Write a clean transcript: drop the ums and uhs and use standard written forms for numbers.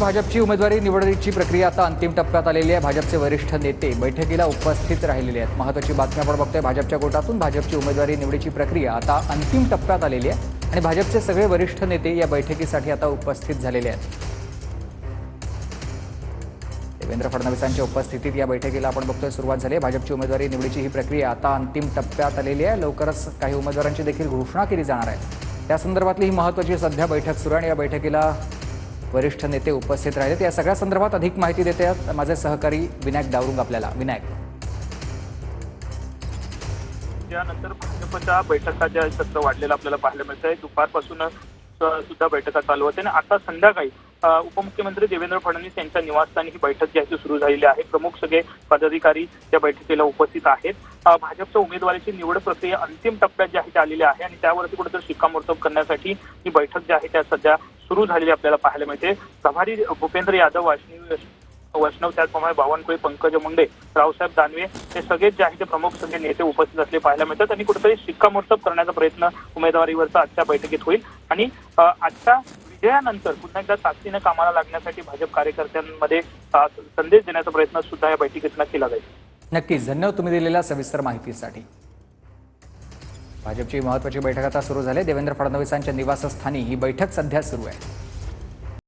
भाजपची उमेदवारी निवडीची प्रक्रिया आता अंतिम टप्प्यात आलेली आहे। भाजपचे वरिष्ठ नेते बैठकीला उपस्थित राहिलेले आहेत। महत्त्वाची बातमी आपण बघतोय, भाजपच्या गोटातून भाजपची उमेदवारी निवडीची प्रक्रिया आता अंतिम टप्प्यात आलेली आहे आणि भाजपचे सगळे वरिष्ठ नेते या बैठकीसाठी आता उपस्थित झालेले आहेत। देवेंद्र फडणवीसांच्या उपस्थितीत या बैठकीला आपण बघतोय सुरुवात झाली आहे। भाजपची उमेदवारी निवडीची ही प्रक्रिया आता अंतिम टप्प्यात आलेली आहे। लवकरच काही उमेदवारांची देखील घोषणा केली जाणार आहे। त्या संदर्भातली ही महत्त्वाची सध्या बैठक सुरू आहे आणि या बैठकीला वरिष्ठ नेते उपस्थित राहिले। या सगळ्या संदर्भात अधिक माहिती देते आहेत माझे सहकारी विनायक दावरुंग आपल्याला। विनायक, त्यानंतर भाजपच्या बैठकाच्या सत्र वाढलेलं आपल्याला पाहायला मिळत आहे। दुपारपासून सुद्धा बैठका चालू होते आणि आता संध्याकाळी उपमुख्यमंत्री देवेंद्र फडणवीस यांच्या निवासस्थानी ही बैठक जी आहे सुरू झालेली आहे। प्रमुख सगळे पदाधिकारी त्या बैठकीला उपस्थित आहेत। भाजपच्या उमेदवारीची निवड प्रक्रिया अंतिम टप्प्यात जी आहे ती आलेली आहे आणि त्यावरती कुठेतरी शिक्कामोर्तब करण्यासाठी ही बैठक जी आहे त्या सध्या सुरू झालेली आपल्याला पाहायला मिळते। प्रभारी भूपेंद्र यादव, वैष्णव, त्याचप्रमाणे बावनकुळे, पंकज मुंडे, रावसाहेब दानवे हे सगळेच जे आहे ते प्रमुख सगळे नेते उपस्थित असले पाहायला मिळतात आणि कुठेतरी शिक्कामोर्तब करण्याचा प्रयत्न उमेदवारीवरचा आजच्या बैठकीत होईल आणि आजच्या विजयानंतर पुन्हा एकदा ताकदीनं कामाला लागण्यासाठी भाजप कार्यकर्त्यांमध्ये संदेश देण्याचा प्रयत्न सुद्धा या बैठकीतून केला जाईल। नक्कीच, धन्यवाद तुम्ही दिलेल्या सविस्तर माहितीसाठी। भाजपची महत्त्वाची बैठक आता सुरू झाली। देवेंद्र फडणवीसांच्या निवासस्थानी ही बैठक सध्या सुरू आहे।